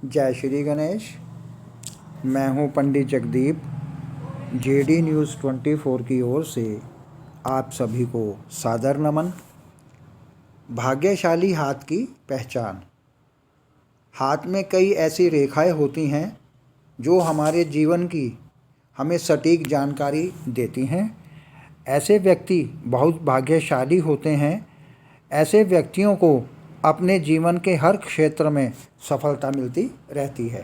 जय श्री गणेश। मैं हूं पंडित जगदीप। जेडी न्यूज़ 24 की ओर से आप सभी को सादर नमन। भाग्यशाली हाथ की पहचान। हाथ में कई ऐसी रेखाएं होती हैं जो हमारे जीवन की हमें सटीक जानकारी देती हैं। ऐसे व्यक्ति बहुत भाग्यशाली होते हैं। ऐसे व्यक्तियों को अपने जीवन के हर क्षेत्र में सफलता मिलती रहती है।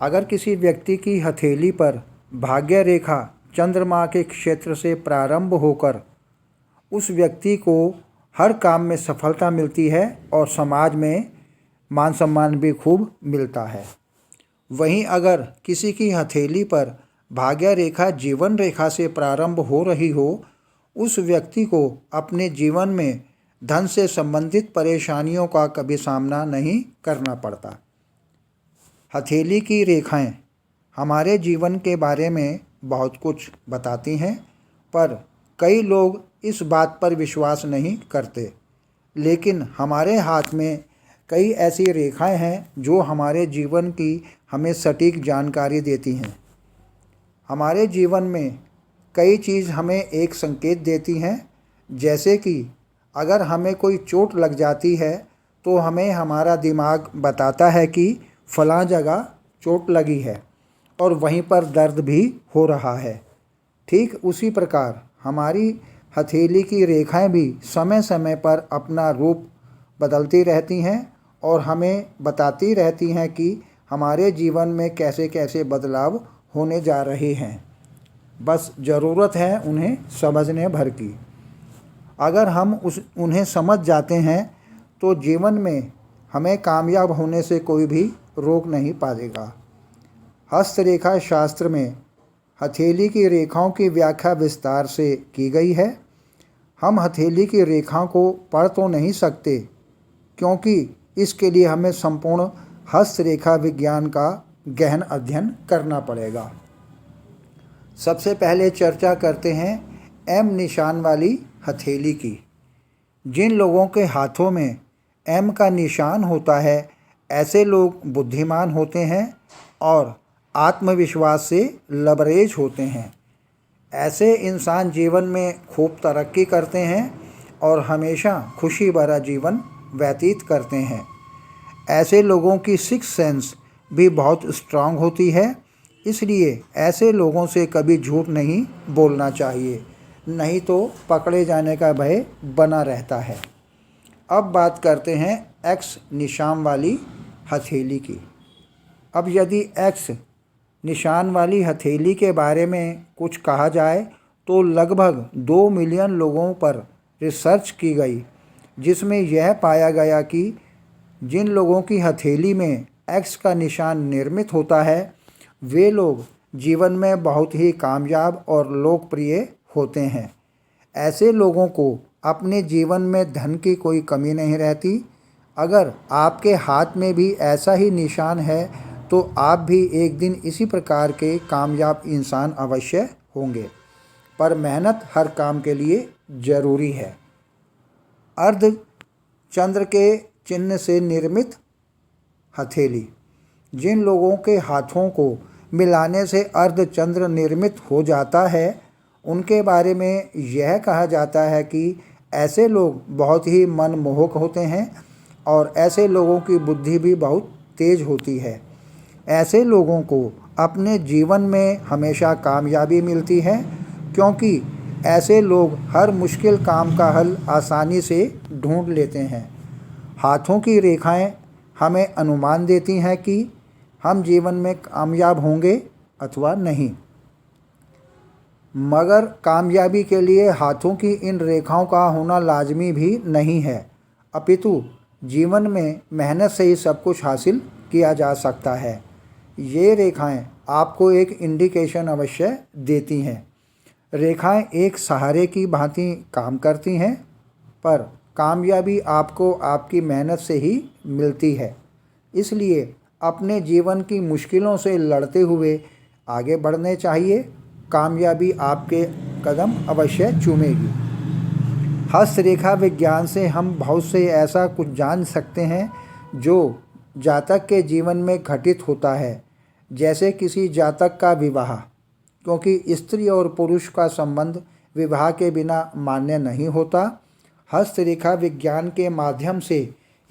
अगर किसी व्यक्ति की हथेली पर भाग्य रेखा चंद्रमा के क्षेत्र से प्रारंभ होकर उस व्यक्ति को हर काम में सफलता मिलती है और समाज में मान सम्मान भी खूब मिलता है। वहीं अगर किसी की हथेली पर भाग्य रेखा जीवन रेखा से प्रारंभ हो रही हो, उस व्यक्ति को अपने जीवन में धन से संबंधित परेशानियों का कभी सामना नहीं करना पड़ता। हथेली की रेखाएं हमारे जीवन के बारे में बहुत कुछ बताती हैं, पर कई लोग इस बात पर विश्वास नहीं करते। लेकिन हमारे हाथ में कई ऐसी रेखाएं हैं जो हमारे जीवन की हमें सटीक जानकारी देती हैं। हमारे जीवन में कई चीज़ हमें एक संकेत देती हैं, जैसे कि अगर हमें कोई चोट लग जाती है तो हमें हमारा दिमाग बताता है कि फ़लाँ जगह चोट लगी है और वहीं पर दर्द भी हो रहा है। ठीक उसी प्रकार हमारी हथेली की रेखाएं भी समय समय पर अपना रूप बदलती रहती हैं और हमें बताती रहती हैं कि हमारे जीवन में कैसे कैसे बदलाव होने जा रहे हैं। बस ज़रूरत है उन्हें समझने भर की। अगर हम उन्हें समझ जाते हैं तो जीवन में हमें कामयाब होने से कोई भी रोक नहीं पाएगा। हस्तरेखा शास्त्र में हथेली की रेखाओं की व्याख्या विस्तार से की गई है। हम हथेली की रेखाओं को पढ़ तो नहीं सकते, क्योंकि इसके लिए हमें संपूर्ण हस्तरेखा विज्ञान का गहन अध्ययन करना पड़ेगा। सबसे पहले चर्चा करते हैं एम निशान वाली हथेली की। जिन लोगों के हाथों में एम का निशान होता है, ऐसे लोग बुद्धिमान होते हैं और आत्मविश्वास से लबरेज होते हैं। ऐसे इंसान जीवन में खूब तरक्की करते हैं और हमेशा खुशी भरा जीवन व्यतीत करते हैं। ऐसे लोगों की सिक्स सेंस भी बहुत स्ट्रांग होती है, इसलिए ऐसे लोगों से कभी झूठ नहीं बोलना चाहिए, नहीं तो पकड़े जाने का भय बना रहता है। अब बात करते हैं एक्स निशान वाली हथेली की। अब यदि एक्स निशान वाली हथेली के बारे में कुछ कहा जाए तो लगभग 2 मिलियन लोगों पर रिसर्च की गई, जिसमें यह पाया गया कि जिन लोगों की हथेली में एक्स का निशान निर्मित होता है, वे लोग जीवन में बहुत ही कामयाब और लोकप्रिय होते हैं। ऐसे लोगों को अपने जीवन में धन की कोई कमी नहीं रहती। अगर आपके हाथ में भी ऐसा ही निशान है तो आप भी एक दिन इसी प्रकार के कामयाब इंसान अवश्य होंगे, पर मेहनत हर काम के लिए ज़रूरी है। अर्ध चंद्र के चिन्ह से निर्मित हथेली। जिन लोगों के हाथों को मिलाने से अर्धचंद्र निर्मित हो जाता है, उनके बारे में यह कहा जाता है कि ऐसे लोग बहुत ही मनमोहक होते हैं और ऐसे लोगों की बुद्धि भी बहुत तेज होती है। ऐसे लोगों को अपने जीवन में हमेशा कामयाबी मिलती है, क्योंकि ऐसे लोग हर मुश्किल काम का हल आसानी से ढूंढ लेते हैं। हाथों की रेखाएं हमें अनुमान देती हैं कि हम जीवन में कामयाब होंगे अथवा नहीं, मगर कामयाबी के लिए हाथों की इन रेखाओं का होना लाजमी भी नहीं है, अपितु जीवन में मेहनत से ही सब कुछ हासिल किया जा सकता है। ये रेखाएं आपको एक इंडिकेशन अवश्य देती हैं। रेखाएं एक सहारे की भांति काम करती हैं, पर कामयाबी आपको आपकी मेहनत से ही मिलती है। इसलिए अपने जीवन की मुश्किलों से लड़ते हुए आगे बढ़ने चाहिए। कामयाबी आपके कदम अवश्य चूमेगी। हस्तरेखा विज्ञान से हम बहुत से ऐसा कुछ जान सकते हैं जो जातक के जीवन में घटित होता है, जैसे किसी जातक का विवाह, क्योंकि स्त्री और पुरुष का संबंध विवाह के बिना मान्य नहीं होता। हस्तरेखा विज्ञान के माध्यम से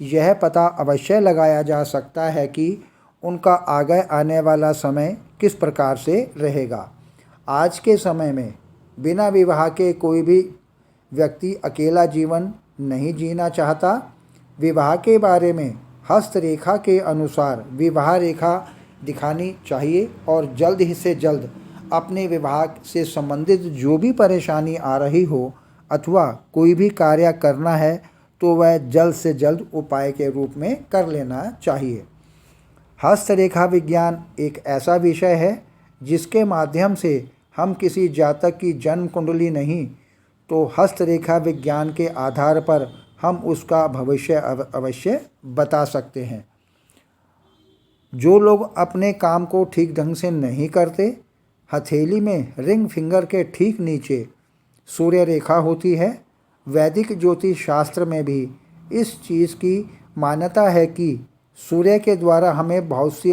यह पता अवश्य लगाया जा सकता है कि उनका आगे आने वाला समय किस प्रकार से रहेगा। आज के समय में बिना विवाह के कोई भी व्यक्ति अकेला जीवन नहीं जीना चाहता। विवाह के बारे में हस्तरेखा के अनुसार विवाह रेखा दिखानी चाहिए और जल्द ही से जल्द अपने विवाह से संबंधित जो भी परेशानी आ रही हो अथवा कोई भी कार्य करना है तो वह जल्द से जल्द उपाय के रूप में कर लेना चाहिए। हस्तरेखा विज्ञान एक ऐसा विषय है जिसके माध्यम से हम किसी जातक की जन्म कुंडली नहीं तो हस्तरेखा विज्ञान के आधार पर हम उसका भविष्य अवश्य बता सकते हैं। जो लोग अपने काम को ठीक ढंग से नहीं करते, हथेली में रिंग फिंगर के ठीक नीचे सूर्य रेखा होती है। वैदिक ज्योतिष शास्त्र में भी इस चीज़ की मान्यता है कि सूर्य के द्वारा हमें बहुत सी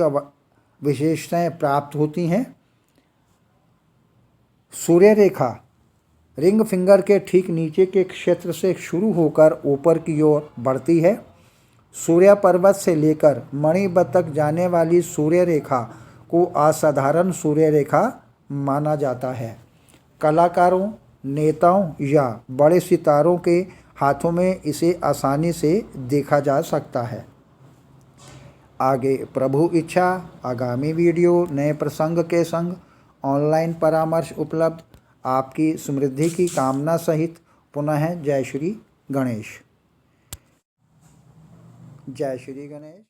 विशेषताएं प्राप्त होती हैं। सूर्य रेखा रिंग फिंगर के ठीक नीचे के क्षेत्र से शुरू होकर ऊपर की ओर बढ़ती है। सूर्य पर्वत से लेकर मणिबत तक जाने वाली सूर्य रेखा को असाधारण सूर्य रेखा माना जाता है। कलाकारों, नेताओं या बड़े सितारों के हाथों में इसे आसानी से देखा जा सकता है। आगे प्रभु इच्छा आगामी वीडियो नए प्रसंग के संग ऑनलाइन परामर्श उपलब्ध। आपकी समृद्धि की कामना सहित पुनः जय श्री गणेश। जय श्री गणेश।